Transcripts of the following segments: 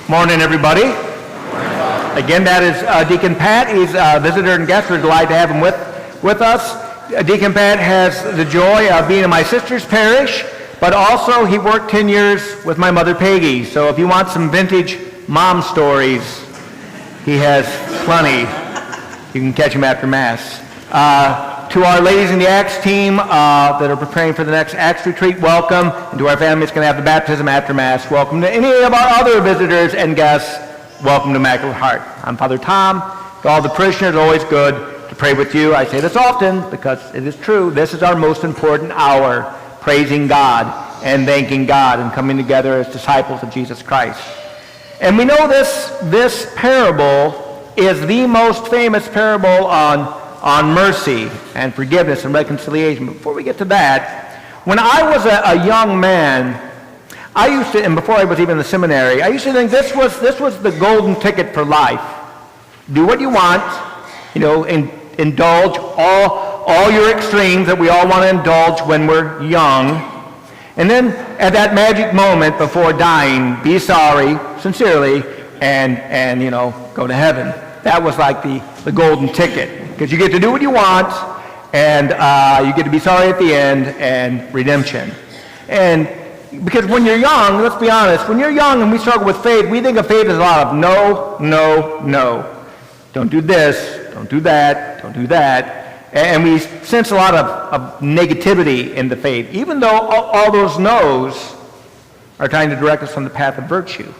Morning, everybody. Again, that is Deacon Pat. He's a visitor and guest. We're delighted to have him with us. Deacon Pat has the joy of being in my sister's parish, but also he worked 10 years with my mother, Peggy. So if you want some vintage mom stories, he has plenty. You can catch him after Mass. To our ladies in the Acts team that are preparing for the next Acts retreat, welcome. And to our family that's going to have the baptism after Mass, welcome. To any of our other visitors and guests, welcome to Immaculate Heart. I'm Father Tom. To all the parishioners, always good to pray with you. I say this often because it is true. This is our most important hour, praising God and thanking God and coming together as disciples of Jesus Christ. And we know this parable is the most famous parable on mercy and forgiveness and reconciliation. Before we get to that, when I was a young man, I used to, and before I was even in the seminary, I used to think this was the golden ticket for life. Do what you want, indulge all your extremes that we all want to indulge when we're young. And then at that magic moment before dying, be sorry, sincerely, and go to heaven. That was like the golden ticket. Because you get to do what you want, and you get to be sorry at the end, and redemption. And because when you're young, let's be honest, when you're young and we struggle with faith, we think of faith as a lot of no, no, no. Don't do this, don't do that, don't do that. And we sense a lot of negativity in the faith, even though all those no's are trying to direct us on the path of virtue.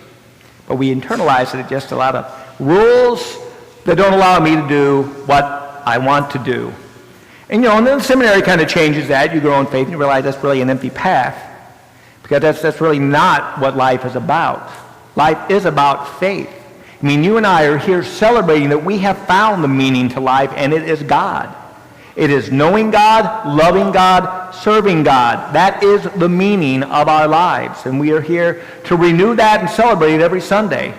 But we internalize it as just a lot of rules that don't allow me to do what I want to do. And then the seminary kind of changes that. You grow in faith and you realize that's really an empty path. Because that's really not what life is about. Life is about faith. I mean, you and I are here celebrating that we have found the meaning to life, and it is God. It is knowing God, loving God, serving God. That is the meaning of our lives. And we are here to renew that and celebrate it every Sunday.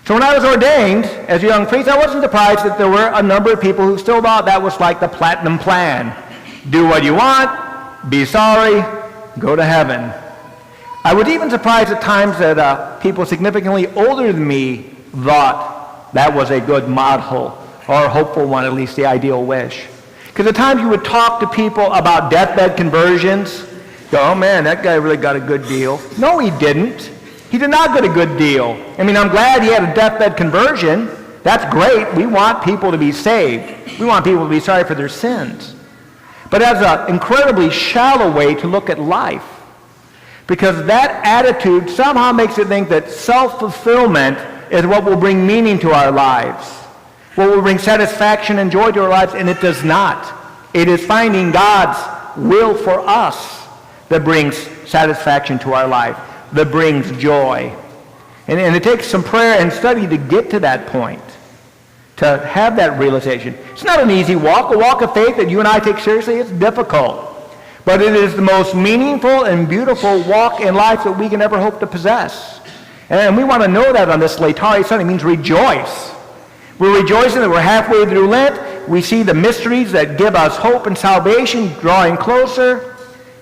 So when I was ordained as a young priest, I wasn't surprised that there were a number of people who still thought that was like the platinum plan. Do what you want, be sorry, go to heaven. I was even surprised at times that people significantly older than me thought that was a good model, or a hopeful one, at least the ideal wish. Because at times you would talk to people about deathbed conversions, go, oh man, that guy really got a good deal. No, he didn't. He did not get a good deal. I mean, I'm glad he had a deathbed conversion. That's great. We want people to be saved. We want people to be sorry for their sins. But that's an incredibly shallow way to look at life. Because that attitude somehow makes it think that self-fulfillment is what will bring meaning to our lives, what will bring satisfaction and joy to our lives, and it does not. It is finding God's will for us that brings satisfaction to our life, that brings joy. And it takes some prayer and study to get to that point, to have that realization. It's not an easy walk. A walk of faith that you and I take seriously, it's difficult. But it is the most meaningful and beautiful walk in life that we can ever hope to possess. And we want to know that on this Laetare Sunday. It means rejoice. We're rejoicing that we're halfway through Lent. We see the mysteries that give us hope and salvation drawing closer.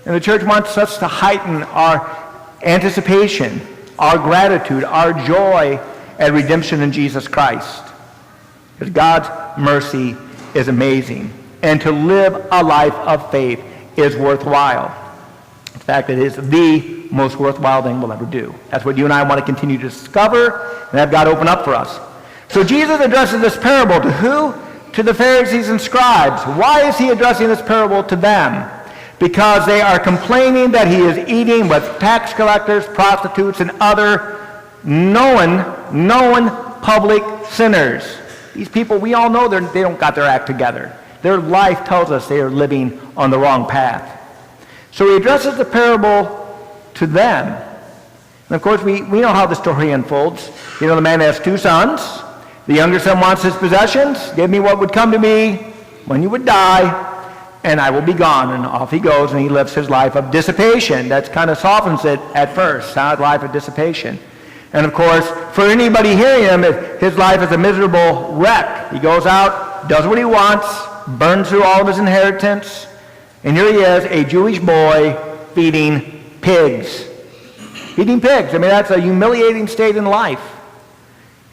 And the church wants us to heighten our anticipation, our gratitude, our joy at redemption in Jesus Christ. Because God's mercy is amazing. And to live a life of faith is worthwhile. In fact, it is the most worthwhile thing we'll ever do. That's what you and I want to continue to discover and have God open up for us. So Jesus addresses this parable to who? To the Pharisees and scribes. Why is he addressing this parable to them? Because they are complaining that he is eating with tax collectors, prostitutes, and other known public sinners. These people, we all know they don't got their act together. Their life tells us they are living on the wrong path. So he addresses the parable to them. And of course, we know how the story unfolds. The man has two sons. The younger son wants his possessions. Give me what would come to me when you would die, and I will be gone. And off he goes, and he lives his life of dissipation. That kind of softens it at first, a life of dissipation. And of course, for anybody hearing him, his life is a miserable wreck. He goes out, does what he wants, burns through all of his inheritance, and here he is, a Jewish boy feeding pigs. Feeding pigs. I mean, that's a humiliating state in life.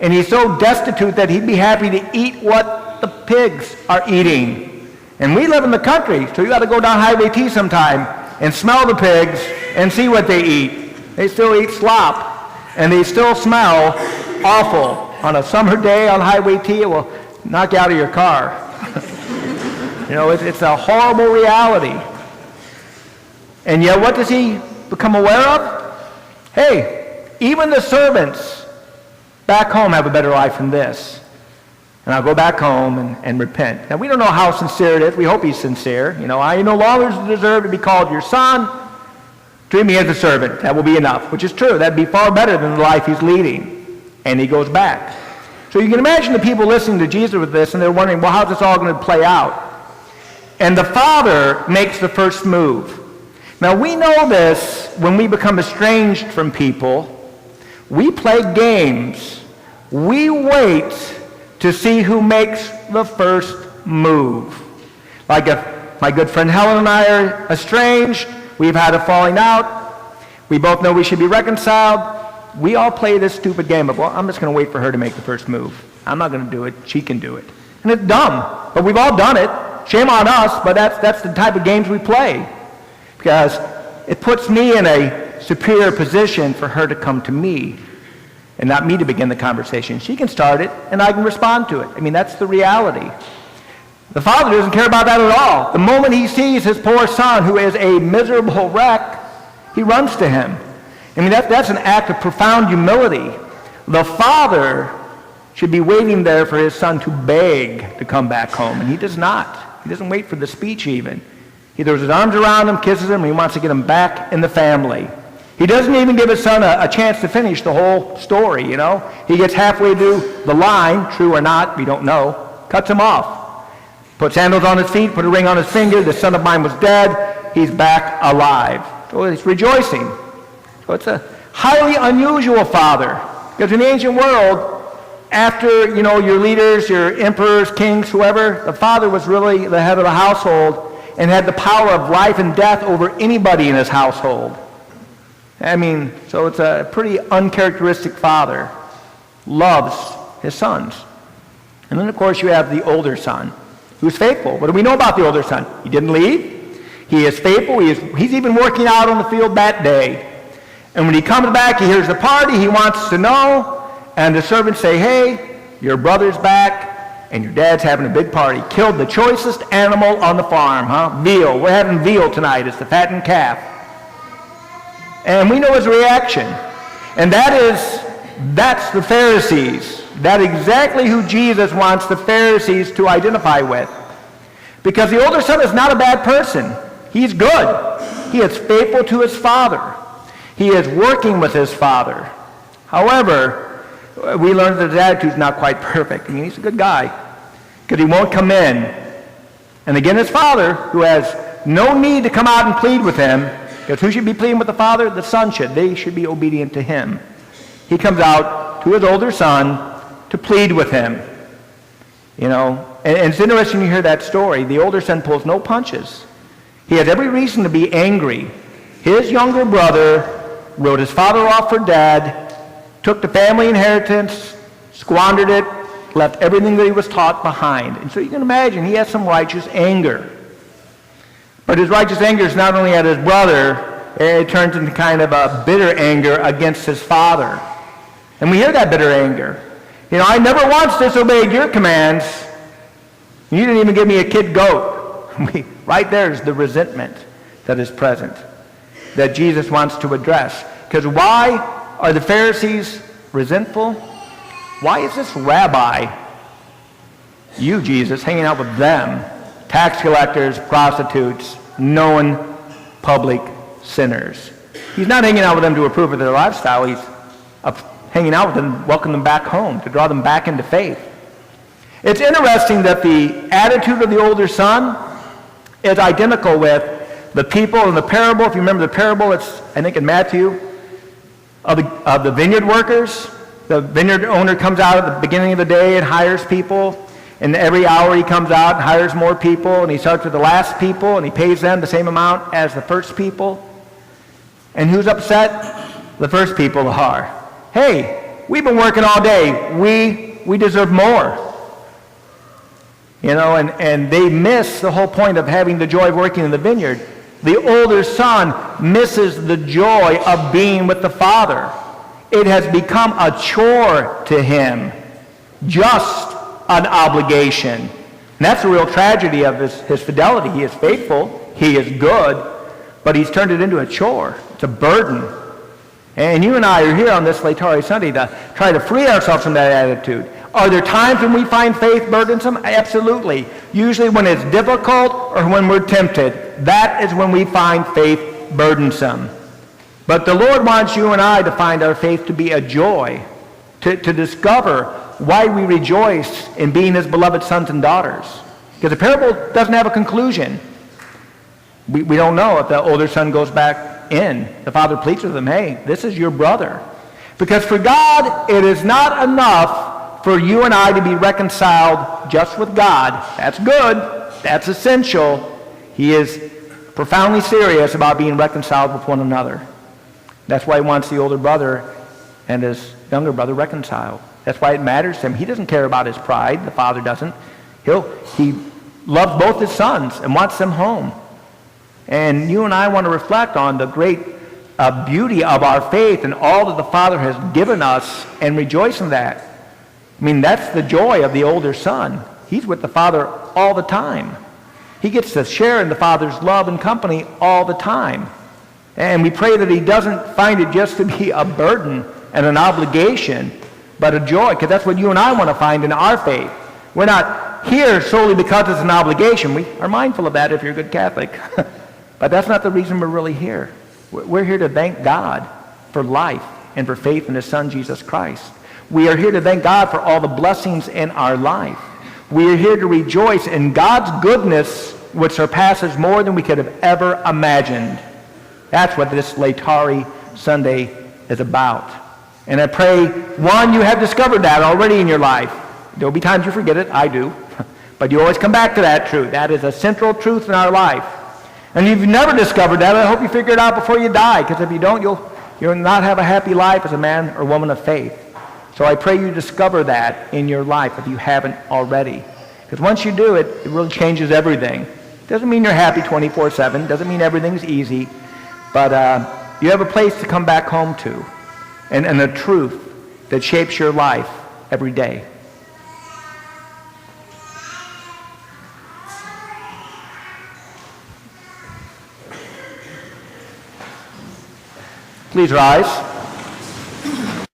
And he's so destitute that he'd be happy to eat what the pigs are eating. And we live in the country, so you got to go down Highway T sometime and smell the pigs and see what they eat. They still eat slop, and they still smell awful. On a summer day on Highway T, it will knock you out of your car. You know, it's a horrible reality. And yet, what does he become aware of? Hey, even the servants back home have a better life than this. And I'll go back home and repent. Now, we don't know how sincere it is. We hope he's sincere. You know, I no longer deserve to be called your son. Treat me as a servant. That will be enough, which is true. That'd be far better than the life he's leading. And he goes back. So you can imagine the people listening to Jesus with this, and they're wondering, well, how's this all going to play out? And the Father makes the first move. Now, we know this when we become estranged from people. We play games. We wait to see who makes the first move. Like if my good friend Helen and I are estranged, we've had a falling out, we both know we should be reconciled, we all play this stupid game of, well, I'm just going to wait for her to make the first move. I'm not going to do it. She can do it. And it's dumb, but we've all done it. Shame on us, but that's the type of games we play. Because it puts me in a superior position for her to come to me and not me to begin the conversation. She can start it, and I can respond to it. I mean, that's the reality. The Father doesn't care about that at all. The moment he sees his poor son, who is a miserable wreck, he runs to him. I mean, that's an act of profound humility. The Father should be waiting there for his son to beg to come back home, and he does not. He doesn't wait for the speech even. He throws his arms around him, kisses him, and he wants to get him back in the family. He doesn't even give his son a chance to finish the whole story, you know. He gets halfway through the line, true or not, we don't know, cuts him off. Put sandals on his feet, put a ring on his finger, the son of mine was dead, he's back alive. So he's rejoicing. So it's a highly unusual father, because in the ancient world, after, you know, your leaders, your emperors, kings, whoever, the father was really the head of the household and had the power of life and death over anybody in his household. I mean, so it's a pretty uncharacteristic father. Loves his sons. And then, of course, you have the older son, who's faithful. What do we know about the older son? He didn't leave. He is faithful. He's even working out on the field that day. And when he comes back, he hears the party. He wants to know. And the servants say, hey, your brother's back, and your dad's having a big party. Killed the choicest animal on the farm, huh? Veal. We're having veal tonight. It's the fattened calf. And we know his reaction. And that's the Pharisees. That's exactly who Jesus wants the Pharisees to identify with. Because the older son is not a bad person. He's good. He is faithful to his father. He is working with his father. However, we learn that his attitude's not quite perfect. I mean, he's a good guy. Because he won't come in. And again, his father, who has no need to come out and plead with him, because who should be pleading with the father? The son should. They should be obedient to him. He comes out to his older son to plead with him. You know, and it's interesting to hear that story. The older son pulls no punches. He has every reason to be angry. His younger brother wrote his father off for dead, took the family inheritance, squandered it, left everything that he was taught behind. And so you can imagine he has some righteous anger. But his righteous anger is not only at his brother, it turns into kind of a bitter anger against his father. And we hear that bitter anger. You know, I never once disobeyed your commands. You didn't even give me a kid goat. Right there is the resentment that is present, that Jesus wants to address. Because why are the Pharisees resentful? Why is this rabbi, you, Jesus, hanging out with them? Tax collectors, prostitutes, known public sinners. He's not hanging out with them to approve of their lifestyle. He's hanging out with them, welcome them back home, to draw them back into faith. It's interesting that the attitude of the older son is identical with the people in the parable. If you remember the parable, it's, I think in Matthew, of the vineyard workers. The vineyard owner comes out at the beginning of the day and hires people. And every hour he comes out and hires more people, and he starts with the last people, and he pays them the same amount as the first people. And who's upset? The first people are. Hey, we've been working all day. We deserve more. You know, and they miss the whole point of having the joy of working in the vineyard. The older son misses the joy of being with the father. It has become a chore to him, just an obligation. And that's the real tragedy of his fidelity. He is faithful, he is good, but he's turned it into a chore. It's a burden. And you and I are here on this Laetare Sunday to try to free ourselves from that attitude. Are there times when we find faith burdensome? Absolutely. Usually when it's difficult or when we're tempted. That is when we find faith burdensome. But the Lord wants you and I to find our faith to be a joy, to discover why we rejoice in being his beloved sons and daughters. Because the parable doesn't have a conclusion. We don't know if the older son goes back in. The father pleads with him, hey, this is your brother. Because for God, it is not enough for you and I to be reconciled just with God. That's good. That's essential. He is profoundly serious about being reconciled with one another. That's why he wants the older brother and his younger brother reconciled. That's why it matters to him. He doesn't care about his pride. The father doesn't. He loves both his sons and wants them home. And you and I want to reflect on the great beauty of our faith and all that the Father has given us and rejoice in that. I mean, that's the joy of the older son. He's with the Father all the time. He gets to share in the Father's love and company all the time. And we pray that he doesn't find it just to be a burden and an obligation, but a joy, because that's what you and I want to find in our faith. We're not here solely because it's an obligation. We are mindful of that if you're a good Catholic. But that's not the reason we're really here. We're here to thank God for life and for faith in his Son, Jesus Christ. We are here to thank God for all the blessings in our life. We are here to rejoice in God's goodness, which surpasses more than we could have ever imagined. That's what this Laetare Sunday is about. And I pray, one, you have discovered that already in your life. There will be times you forget it. I do. But you always come back to that truth. That is a central truth in our life. And if you've never discovered that, I hope you figure it out before you die, because if you don't, you'll not have a happy life as a man or woman of faith. So I pray you discover that in your life if you haven't already. Because once you do it, it really changes everything. Doesn't mean you're happy 24/7. Doesn't mean everything's easy. But you have a place to come back home to, and a truth that shapes your life every day. Please rise.